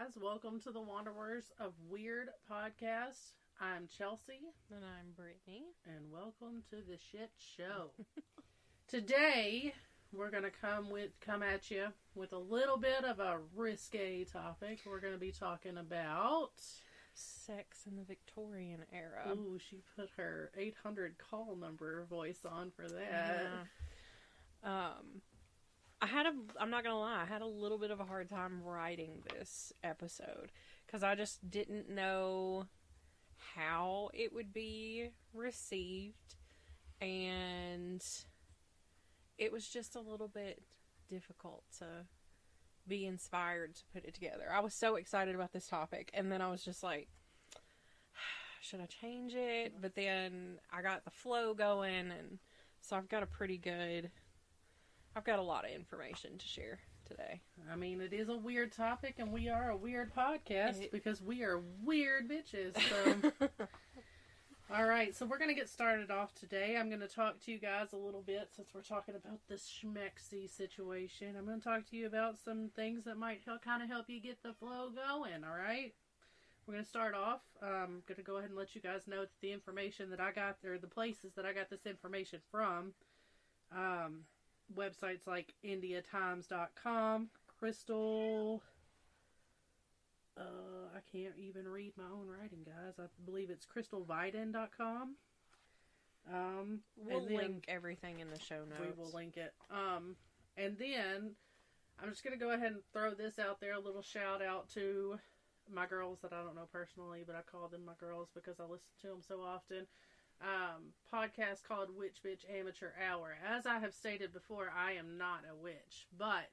guys. Welcome to the Wanderers of Weird podcast. I'm Chelsea. And I'm Brittany. And welcome to the shit show. Today, we're going to come at you with a little bit of a risque topic. We're going to be talking about... sex in the Victorian era. Ooh, she put her 800 call number voice on for that. Yeah. I'm not gonna lie, I had a little bit of a hard time writing this episode because I just didn't know how it would be received, and it was just a little bit difficult to be inspired to put it together. I was so excited about this topic, and then I was just like, should I change it? But then I got the flow going, and so I've got a lot of information to share today. I mean, it is a weird topic, and we are a weird podcast because we are weird bitches. So, all right, so we're going to get started off today. I'm going to talk to you guys a little bit since we're talking about this schmexy situation. I'm going to talk to you about some things that might kind of help you get the flow going, all right? We're going to start off. I'm going to go ahead and let you guys know that the information that I got, or the places that I got this information from, websites like indiatimes.com, Crystal, I can't even read my own writing, guys. I believe it's crystalviden.com. We'll link everything in the show notes. We will link it. And then I'm just going to go ahead and throw this out there, a little shout out to my girls that I don't know personally, but I call them my girls because I listen to them so often. Podcast called Witch Bitch Amateur Hour. As I have stated before, I am not a witch, but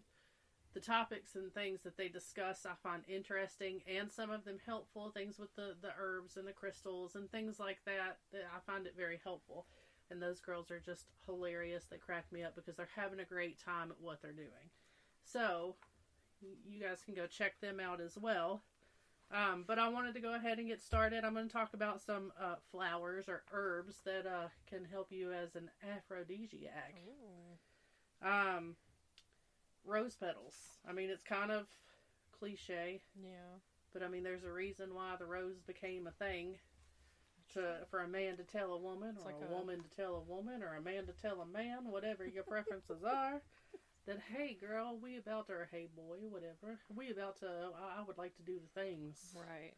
the topics and things that they discuss I find interesting, and some of them helpful. Things with the herbs and the crystals and things like that I find it very helpful. And those girls are just hilarious. They crack me up because they're having a great time at what they're doing. So you guys can go check them out as well. But I wanted to go ahead and get started. I'm going to talk about some flowers or herbs that can help you as an aphrodisiac. Rose petals. I mean, it's kind of cliche. Yeah. But I mean, there's a reason why the rose became a thing. For a man to tell a woman, or a woman to tell a woman, or a man to tell a man, whatever your preferences are. That, hey, girl, we about to, or hey, boy, whatever. We about to, I would like to do the things. Right.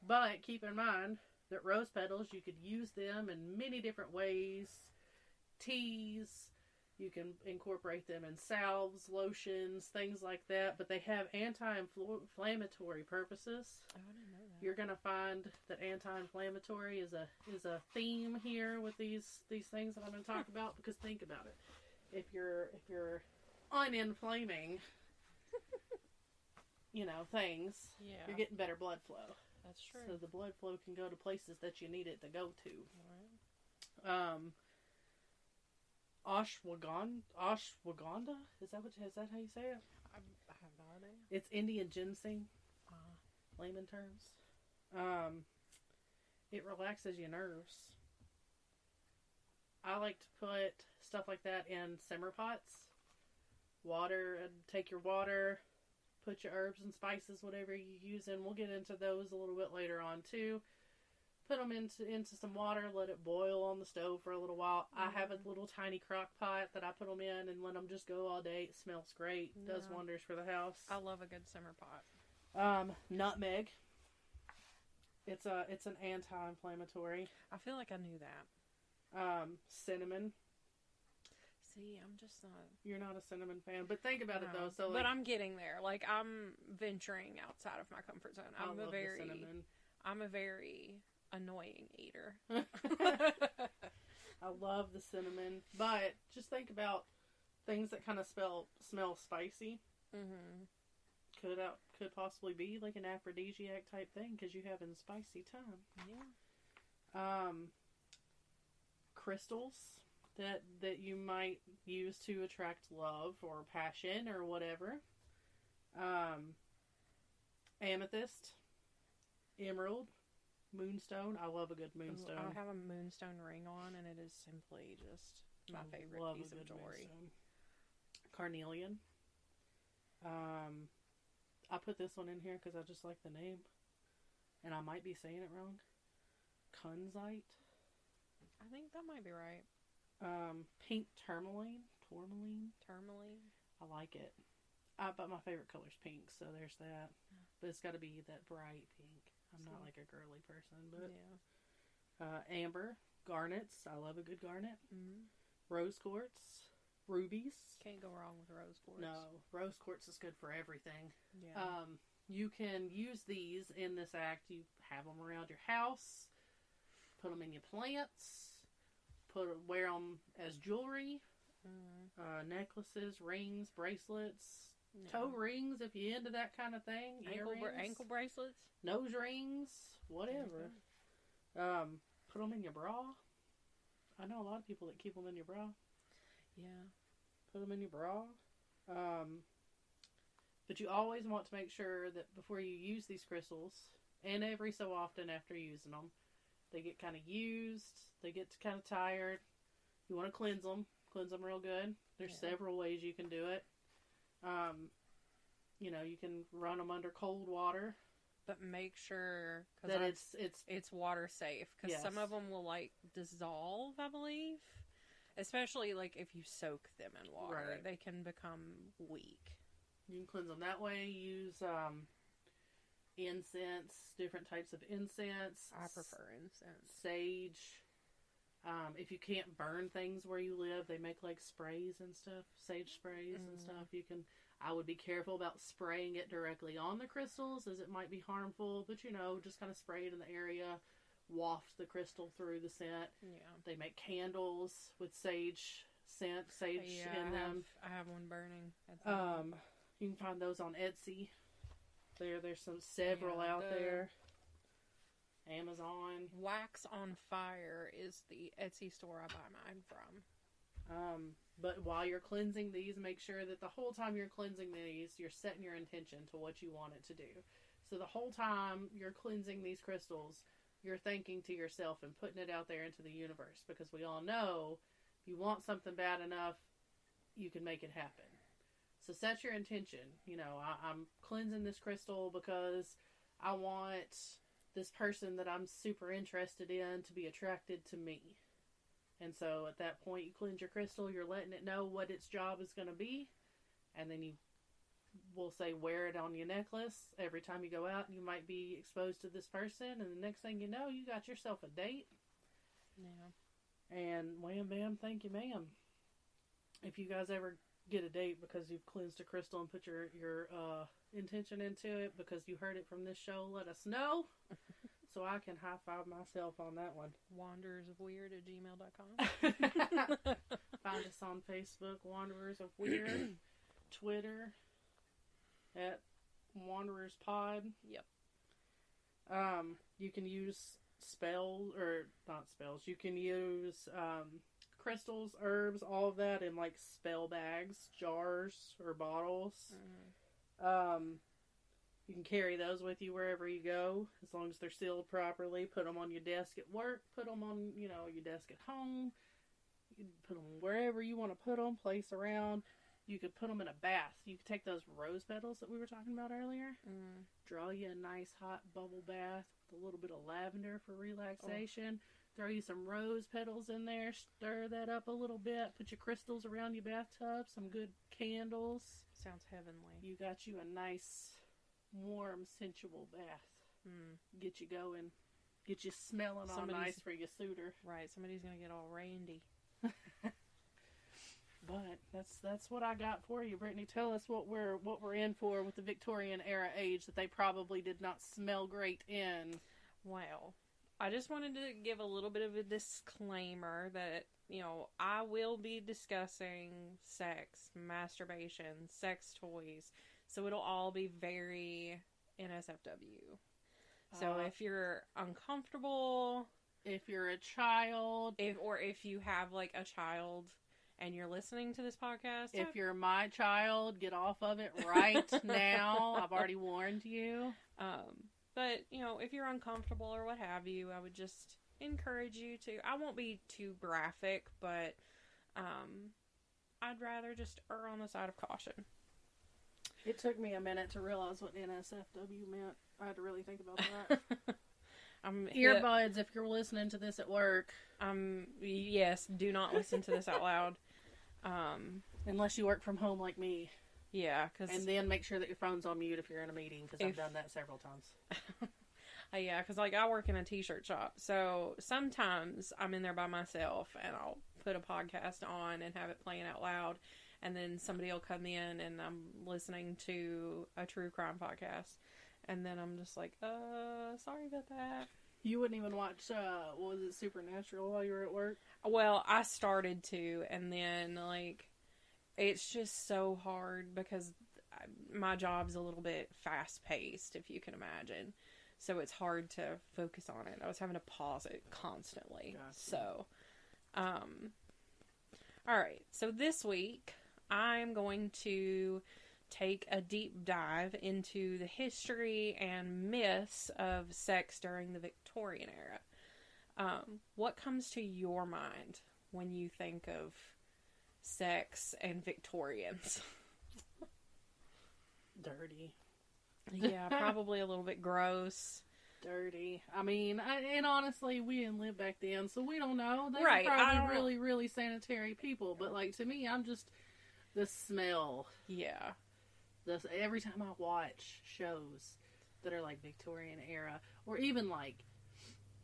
But keep in mind that rose petals, you could use them in many different ways. Teas, you can incorporate them in salves, lotions, things like that. But they have anti-inflammatory purposes. Oh, I didn't know that. You're going to find that anti-inflammatory is a theme here with these things that I'm going to talk about. Because think about it. If you're uninflaming, things, yeah, you're getting better blood flow. That's true. So the blood flow can go to places that you need it to go to. Right. Ashwagandha? Is that how you say it? I have no idea. It's Indian ginseng, layman terms. It relaxes your nerves. I like to put stuff like that in simmer pots. Water, take your water, put your herbs and spices, whatever you use in. We'll get into those a little bit later on too. Put them into some water, let it boil on the stove for a little while. Mm-hmm. I have a little tiny crock pot that I put them in and let them just go all day. It smells great. Yeah. Does wonders for the house. I love a good simmer pot. Nutmeg. It's an anti-inflammatory. I feel like I knew that. Cinnamon. See, I'm just not... You're not a cinnamon fan, but think about it though. So, but I'm getting there. Like, I'm venturing outside of my comfort zone. I'm a very annoying eater. I love the cinnamon, but just think about things that kind of smell spicy. Mm-hmm. Could possibly be like an aphrodisiac type thing because you having spicy time. Yeah. Crystals that you might use to attract love or passion or whatever. Amethyst, emerald, moonstone. I love a good moonstone. I have a moonstone ring on, and it is simply just my favorite piece of jewelry. Moonstone. Carnelian. I put this one in here because I just like the name. And I might be saying it wrong. Kunzite. I think that might be right. Pink tourmaline. Tourmaline. I like it. But my favorite color is pink, so there's that. But it's got to be that bright pink. I'm not like a girly person, but amber, garnets. I love a good garnet. Mm-hmm. Rose quartz, rubies. Can't go wrong with rose quartz. No, rose quartz is good for everything. Yeah. You can use these in this act. You have them around your house. Put them in your plants. Wear them as jewelry. Mm-hmm. Necklaces, rings, bracelets. Toe rings if you're into that kind of thing. Ankle bracelets. Nose rings. Whatever. Put them in your bra. I know a lot of people that keep them in your bra. Yeah. Put them in your bra. But you always want to make sure that before you use these crystals, and every so often after using them, they get kind of used. They get kind of tired. You want to cleanse them. Cleanse them real good. There's several ways you can do it. You can run them under cold water, but make sure that it's water safe, because some of them will like dissolve, I believe, especially like if you soak them in water, they can become weak. You can cleanse them that way. Use incense, different types of incense. I prefer incense. Sage. If you can't burn things where you live, they make like sprays and stuff, sage sprays and stuff. I would be careful about spraying it directly on the crystals, as it might be harmful, but just kind of spray it in the area, waft the crystal through the scent. Yeah. They make candles with sage in them. I have one burning. You can find those on Etsy. There's several out there. Amazon. Wax on Fire is the Etsy store I buy mine from. But while you're cleansing these, make sure that the whole time you're cleansing these, you're setting your intention to what you want it to do. So the whole time you're cleansing these crystals, you're thinking to yourself and putting it out there into the universe, because we all know if you want something bad enough, you can make it happen. So set your intention. I'm cleansing this crystal because I want this person that I'm super interested in to be attracted to me. And so at that point, you cleanse your crystal, you're letting it know what its job is going to be, and then you will say wear it on your necklace. Every time you go out, you might be exposed to this person, and the next thing you know, you got yourself a date. Yeah. And wham bam, thank you ma'am. If you guys ever get a date because you've cleansed a crystal and put your intention into it because you heard it from this show, let us know. So I can high-five myself on that one. wanderersofweird@gmail.com. Find us on Facebook, Wanderers of Weird. Twitter, at Wanderers Pod. Yep. You can use you can use crystals, herbs, all of that in like spell bags, jars, or bottles. Mm-hmm. You can carry those with you wherever you go, as long as they're sealed properly. Put them on your desk at work. Put them on, your desk at home. You can put them wherever you want to put them. Place around. You could put them in a bath. You could take those rose petals that we were talking about earlier. Mm. Draw you a nice hot bubble bath with a little bit of lavender for relaxation. Throw you some rose petals in there. Stir that up a little bit. Put your crystals around your bathtub. Some good candles. Sounds heavenly. You got you a nice, warm, sensual bath. Get you going. Get you smelling all nice for your suitor. Right. Somebody's going to get all randy. But that's what I got for you, Brittany. Tell us what we're in for with the Victorian Era age that they probably did not smell great in. Well, I just wanted to give a little bit of a disclaimer that, I will be discussing sex, masturbation, sex toys. So it'll all be very NSFW. So if you're uncomfortable, if you're a child, if you have like a child and you're listening to this podcast, if you're my child, get off of it right now. I've already warned you. But if you're uncomfortable or what have you, I would just encourage you to. I won't be too graphic, but I'd rather just err on the side of caution. It took me a minute to realize what NSFW meant. I had to really think about that. Earbuds, if you're listening to this at work. Yes, do not listen to this out loud. Unless you work from home like me. Yeah, and then make sure that your phone's on mute if you're in a meeting, because I've done that several times. Yeah, because like I work in a t-shirt shop, so sometimes I'm in there by myself and I'll put a podcast on and have it playing out loud, and then somebody will come in and I'm listening to a true crime podcast, and then I'm just like, sorry about that. You wouldn't even watch, what was it, Supernatural while you were at work? Well, I started to, and then like, it's just so hard because my job's a little bit fast-paced, if you can imagine. So it's hard to focus on it. I was having to pause it constantly. Gotcha. So, alright. So this week, I'm going to take a deep dive into the history and myths of sex during the Victorian era. What comes to your mind when you think of sex and Victorians? Dirty. Yeah, probably a little bit gross. Dirty. I mean, and honestly, we didn't live back then, so we don't know. They right. were probably really, really sanitary people. But, like, to me, I'm just the smell. Yeah. Every time I watch shows that are, like, Victorian era, or even, like,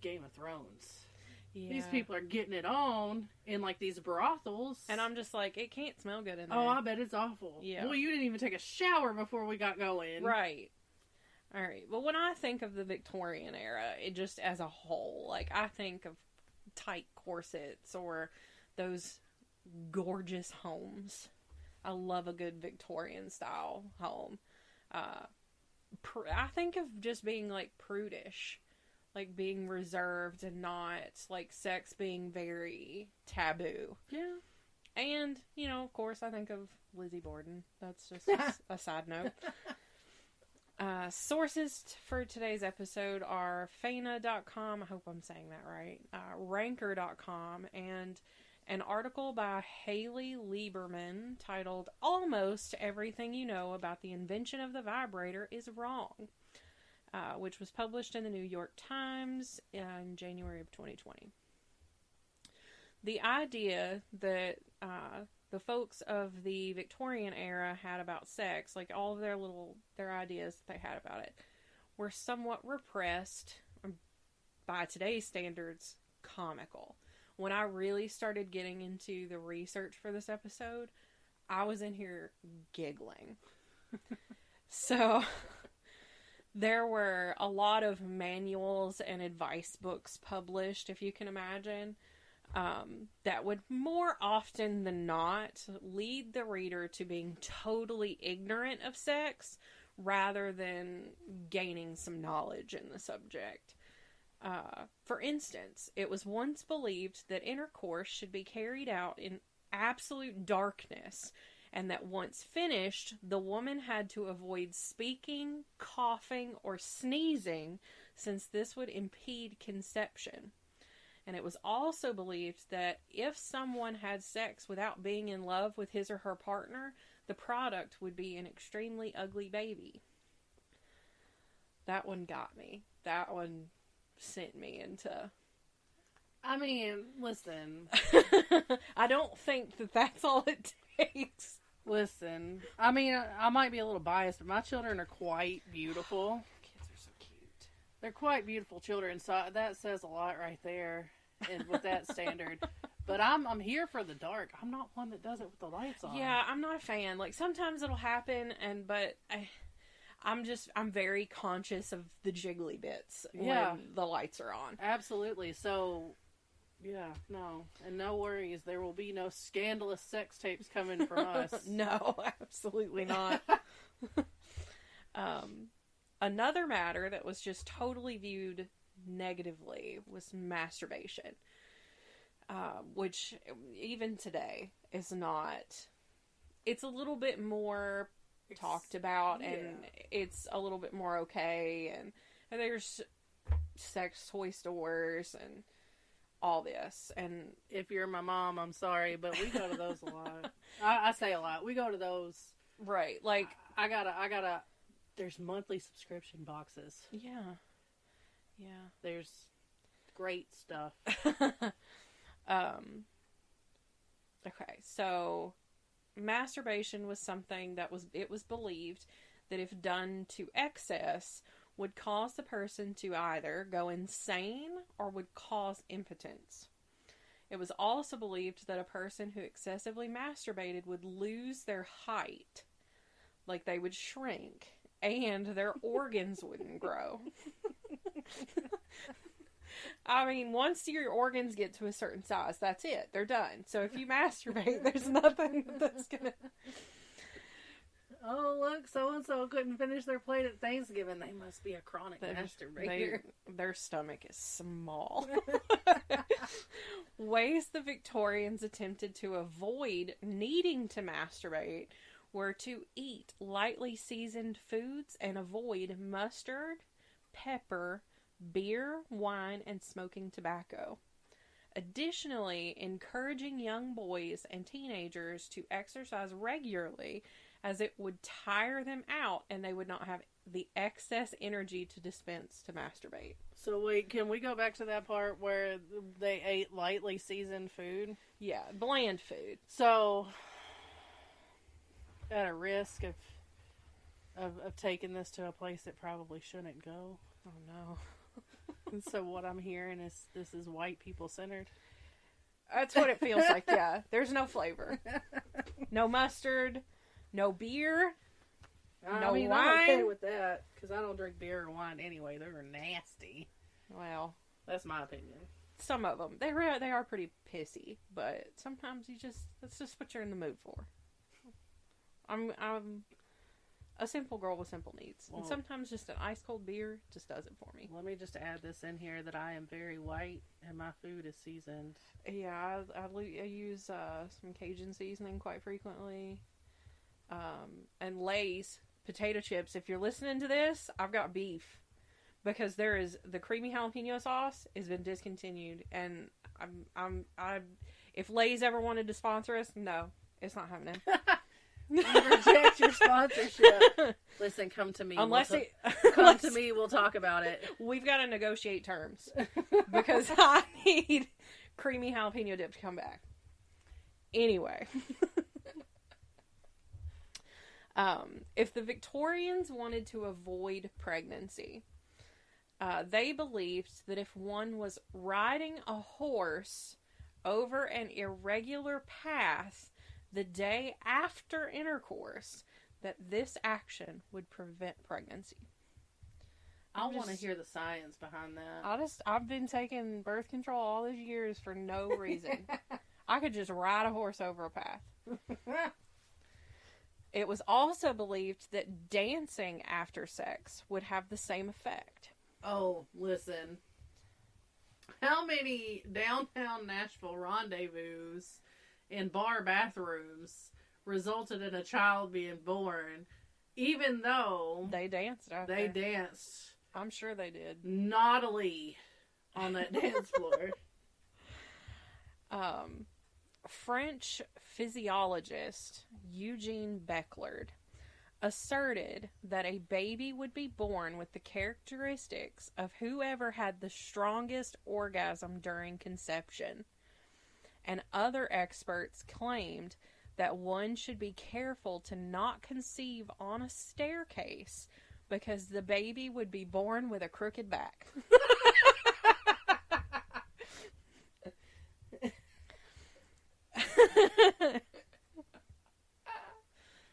Game of Thrones. Yeah. These people are getting it on in, like, these brothels. And I'm just like, it can't smell good in there. Oh, I bet it's awful. Yeah. Well, you didn't even take a shower before we got going. Right. All right. Well, when I think of the Victorian era, it just as a whole, like, I think of tight corsets or those gorgeous homes. I love a good Victorian style home. I think of just being, like, prudish. Like, being reserved and not, like, sex being very taboo. Yeah. And, you know, of course, I think of Lizzie Borden. That's just a side note. Sources for today's episode are Fana.com, I hope I'm saying that right, Ranker.com, and an article by Hallie Lieberman titled, Almost Everything You Know About the Invention of the Vibrator is Wrong, which was published in the New York Times in January of 2020. The idea that the folks of the Victorian era had about sex, like all of their ideas that they had about it, were somewhat repressed, by today's standards, comical. When I really started getting into the research for this episode, I was in here giggling. So, there were a lot of manuals and advice books published, if you can imagine, that would more often than not lead the reader to being totally ignorant of sex rather than gaining some knowledge in the subject. For instance, it was once believed that intercourse should be carried out in absolute darkness, and that once finished, the woman had to avoid speaking, coughing, or sneezing, since this would impede conception. And it was also believed that if someone had sex without being in love with his or her partner, the product would be an extremely ugly baby. That one got me. That one sent me into... I mean, listen. I don't think that that's all it takes. Listen. I mean, I might be a little biased, but my children are quite beautiful. Kids are so cute. They're quite beautiful children, so that says a lot right there. And with that standard. But I'm here for the dark. I'm not one that does it with the lights on. Yeah, I'm not a fan. Like, sometimes it'll happen, but I'm very conscious of the jiggly bits when the lights are on. Absolutely. So, yeah, no. And no worries. There will be no scandalous sex tapes coming from us. No, absolutely not. Another matter that was just totally viewed negatively was masturbation, which even today is not. It's a little bit more talked about, and it's a little bit more okay, and there's sex toy stores and all this. And if you're my mom, I'm sorry, but we go to those a lot. I say a lot. We go to those Right. Like, I gotta, there's monthly subscription boxes. Yeah. There's great stuff. Okay, so masturbation was something that it was believed that if done to excess would cause the person to either go insane or would cause impotence. It was also believed that a person who excessively masturbated would lose their height, like they would shrink, and their organs wouldn't grow. I mean, once your organs get to a certain size, that's it. They're done. So if you masturbate, there's nothing that's gonna... Oh, look, so-and-so couldn't finish their plate at Thanksgiving. They must be a chronic masturbator. Their stomach is small. Ways the Victorians attempted to avoid needing to masturbate were to eat lightly seasoned foods and avoid mustard, pepper, beer, wine, and smoking tobacco. Additionally, encouraging young boys and teenagers to exercise regularly, as it would tire them out and they would not have the excess energy to dispense to masturbate. So wait, can we go back to that part where they ate lightly seasoned food? Yeah, bland food. So, at a risk of taking this to a place it probably shouldn't go. Oh no. And so what I'm hearing is this is white people centered. That's what it feels like, yeah. There's no flavor. No mustard. No beer. No wine. I'm okay with that, because I don't drink beer or wine anyway. They're nasty. Well, that's my opinion. Some of them. They are pretty pissy, but sometimes that's just what you're in the mood for. I'm a simple girl with simple needs. Well, and sometimes just an ice cold beer just does it for me. Let me just add this in here that I am very white and my food is seasoned. Yeah, I use some Cajun seasoning quite frequently. And Lay's potato chips. If you're listening to this, I've got beef, because the creamy jalapeno sauce has been discontinued, and if Lay's ever wanted to sponsor us, no, it's not happening. You reject your sponsorship. Listen, come to me. Come to me. We'll talk about it. We've got to negotiate terms, because I need creamy jalapeno dip to come back. Anyway. If the Victorians wanted to avoid pregnancy, they believed that if one was riding a horse over an irregular path the day after intercourse, that this action would prevent pregnancy. I want to hear the science behind that. I've been taking birth control all these years for no reason. I could just ride a horse over a path. It was also believed that dancing after sex would have the same effect. Oh, listen. How many downtown Nashville rendezvous in bar bathrooms resulted in a child being born, even though they danced after? They danced. I'm sure they did. Naughtily on that dance floor. French physiologist Eugene Becklard asserted that a baby would be born with the characteristics of whoever had the strongest orgasm during conception. And other experts claimed that one should be careful to not conceive on a staircase because the baby would be born with a crooked back.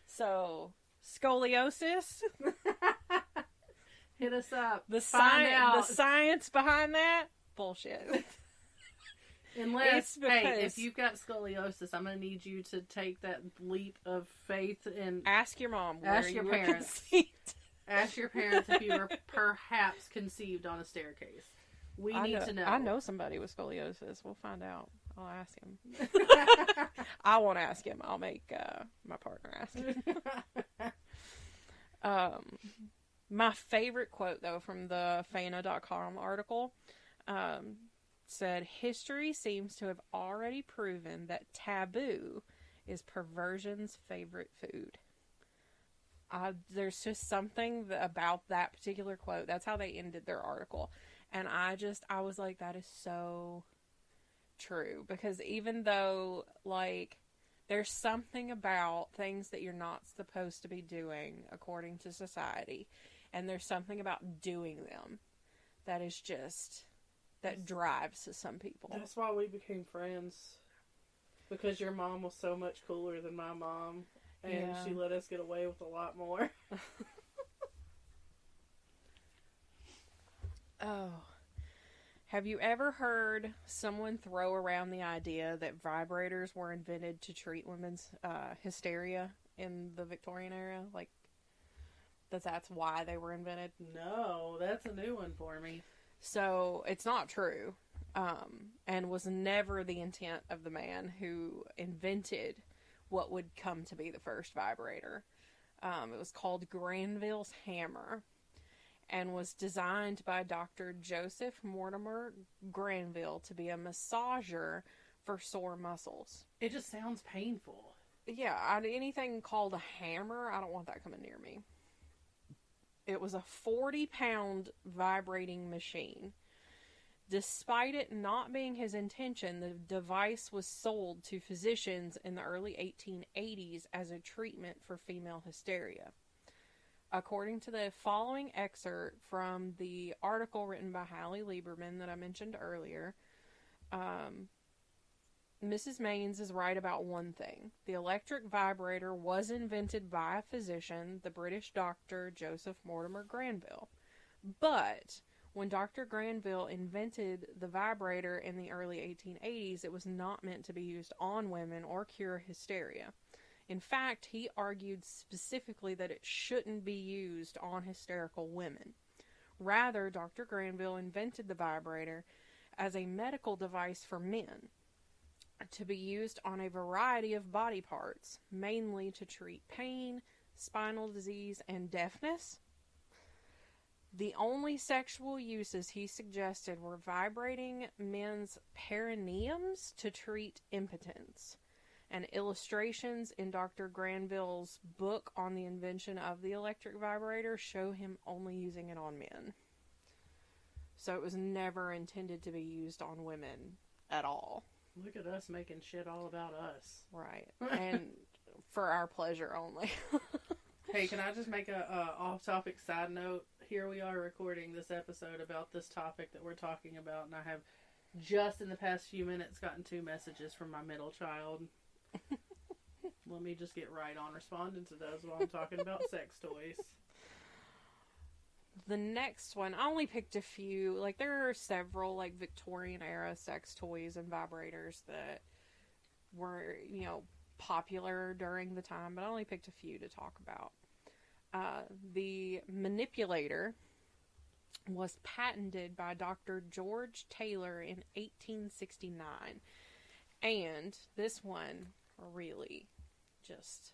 So, scoliosis. Hit us up. The science behind that, bullshit. Unless, if you've got scoliosis, I'm going to need you to take that leap of faith and ask your mom. Ask your parents. Ask your parents if you were perhaps conceived on a staircase. We need to know. I know somebody with scoliosis. We'll find out. I'll ask him. I won't ask him. I'll make my partner ask him. My favorite quote, though, from the Fana.com article said, "History seems to have already proven that taboo is perversion's favorite food." There's just something about that particular quote. That's how they ended their article. And I was like, that is so true. Because even though, like, there's something about things that you're not supposed to be doing according to society, and there's something about doing them that is just, that drives some people. That's why we became friends. Because your mom was so much cooler than my mom. And she let us get away with a lot more. Oh. Have you ever heard someone throw around the idea that vibrators were invented to treat women's hysteria in the Victorian era? Like, that's why they were invented? No, that's a new one for me. So, it's not true. And was never the intent of the man who invented what would come to be the first vibrator. It was called Granville's Hammer, and was designed by Dr. Joseph Mortimer Granville to be a massager for sore muscles. It just sounds painful. Yeah, anything called a hammer, I don't want that coming near me. It was a 40-pound vibrating machine. Despite it not being his intention, the device was sold to physicians in the early 1880s as a treatment for female hysteria. According to the following excerpt from the article written by Hallie Lieberman that I mentioned earlier, Mrs. Maines is right about one thing. The electric vibrator was invented by a physician, the British doctor Joseph Mortimer Granville. But when Dr. Granville invented the vibrator in the early 1880s, it was not meant to be used on women or cure hysteria. In fact, he argued specifically that it shouldn't be used on hysterical women. Rather, Dr. Granville invented the vibrator as a medical device for men, to be used on a variety of body parts, mainly to treat pain, spinal disease, and deafness. The only sexual uses he suggested were vibrating men's perineums to treat impotence. And illustrations in Dr. Granville's book on the invention of the electric vibrator show him only using it on men. So it was never intended to be used on women at all. Look at us making shit all about us. Right. And for our pleasure only. Hey, can I just make a off-topic side note? Here we are recording this episode about this topic that we're talking about, and I have just in the past few minutes gotten 2 messages from my middle child. Let me just get right on responding to those while I'm talking about sex toys. The next one, I only picked a few. Like, there are several, like, Victorian era sex toys and vibrators that were, you know, popular during the time, but I only picked a few to talk about. The manipulator was patented by Dr. George Taylor in 1869. And this one really just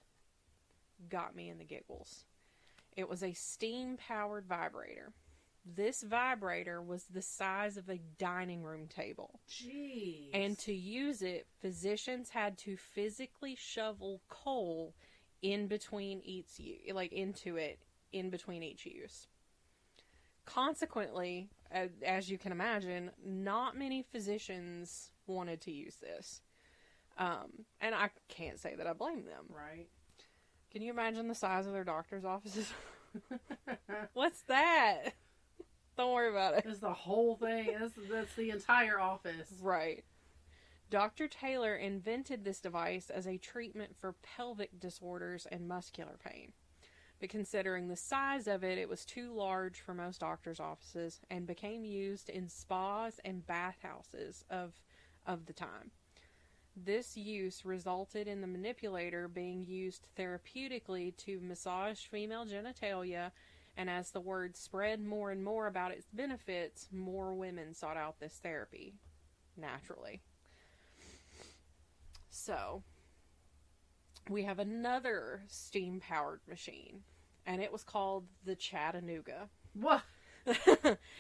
got me in the giggles. It was a steam-powered vibrator. This vibrator was the size of a dining room table. Jeez. And to use it, physicians had to physically shovel coal in between each, into it in between each use. Consequently, as you can imagine, not many physicians wanted to use this. And I can't say that I blame them. Right. Can you imagine the size of their doctor's offices? What's that? Don't worry about it. That's the whole thing. That's the entire office. Right. Dr. Taylor invented this device as a treatment for pelvic disorders and muscular pain. But considering the size of it, it was too large for most doctors' offices and became used in spas and bathhouses of the time. This use resulted in the manipulator being used therapeutically to massage female genitalia, and as the word spread more and more about its benefits, more women sought out this therapy, naturally. So, we have another steam-powered machine, and it was called the Chattanooga. What?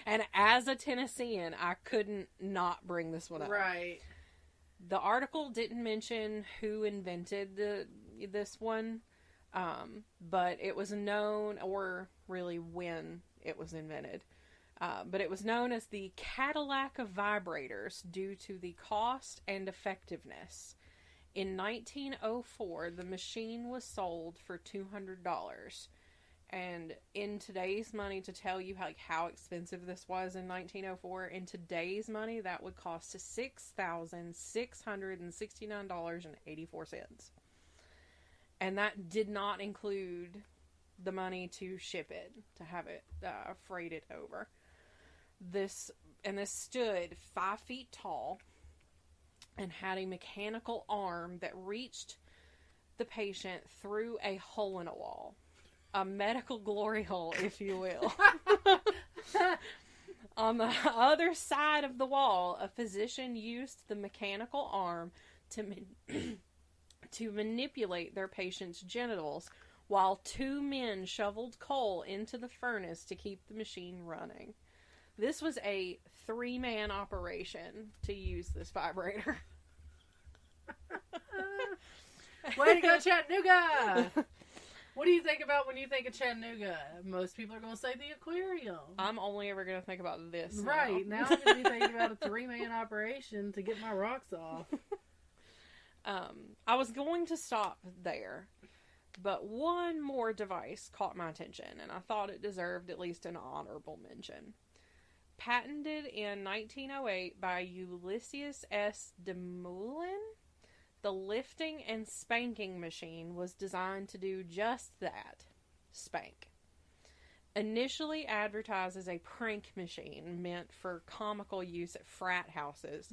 And as a Tennessean, I couldn't not bring this one up. Right. The article didn't mention who invented this one, But it was known, or really when it was invented, but it was known as the Cadillac of vibrators due to the cost and effectiveness. In 1904, the machine was sold for $200. And in today's money, to tell you how expensive this was in 1904, in today's money, that would cost $6,669.84. And that did not include the money to ship it, to have it freighted over. This stood 5 feet tall and had a mechanical arm that reached the patient through a hole in a wall. A medical glory hole, if you will. On the other side of the wall, a physician used the mechanical arm to manipulate their patient's genitals, while 2 men shoveled coal into the furnace to keep the machine running. This was a 3-man operation to use this vibrator. Way to go, Chattanooga! What do you think about when you think of Chattanooga? Most people are going to say the aquarium. I'm only ever going to think about this. Right. Now I'm going to be thinking about a 3-man operation to get my rocks off. I was going to stop there, but one more device caught my attention, and I thought it deserved at least an honorable mention. Patented in 1908 by Ulysses S. de Moulin, the lifting and spanking machine was designed to do just that, spank. Initially advertised as a prank machine meant for comical use at frat houses,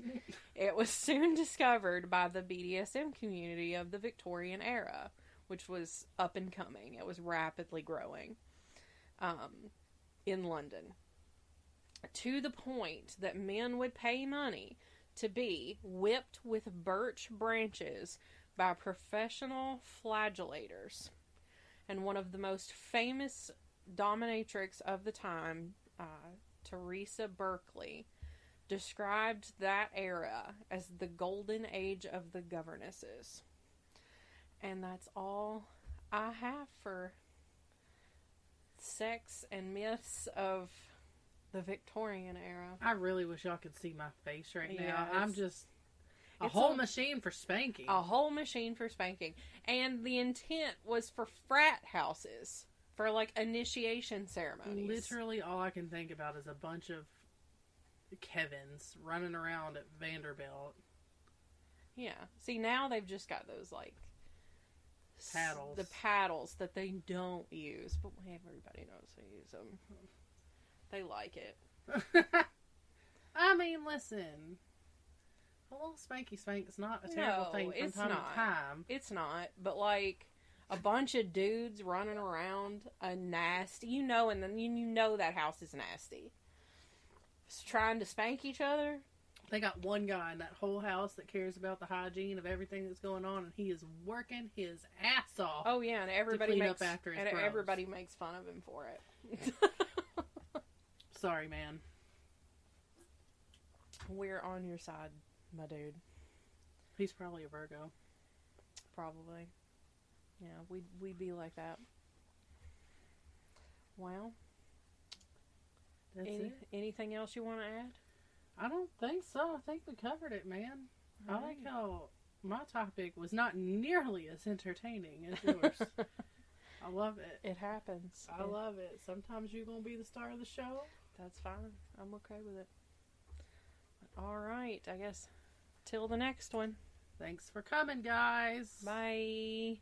it was soon discovered by the BDSM community of the Victorian era, which was up and coming. It was rapidly growing in London, to the point that men would pay money to be whipped with birch branches by professional flagellators. And one of the most famous dominatrix of the time, Teresa Berkeley, described that era as the golden age of the governesses. And that's all I have for sex and myths of the Victorian era. I really wish y'all could see my face right now. Yeah, I'm just a whole machine for spanking. A whole machine for spanking. And the intent was for frat houses, for like initiation ceremonies. Literally all I can think about is a bunch of Kevins running around at Vanderbilt. Yeah. See, now they've just got those like paddles. The paddles that they don't use, but everybody knows they use them. They like it. I mean, listen. A little spanky spank is not a terrible thing from time to time. It's not. But, like, a bunch of dudes running around a nasty... and then you know that house is nasty. Just trying to spank each other. They got one guy in that whole house that cares about the hygiene of everything that's going on, and he is working his ass off. Oh, yeah, and everybody to clean makes up after his everybody makes fun of him for it. Sorry, man. We're on your side, my dude. He's probably a Virgo. Probably. Yeah, we'd be like that. Well, That's it. Anything else you want to add? I don't think so. I think we covered it, man. All I like how my topic was not nearly as entertaining as yours. I love it. It happens. I love it. Sometimes you're going to be the star of the show. That's fine. I'm okay with it. All right. I guess till the next one. Thanks for coming, guys. Bye.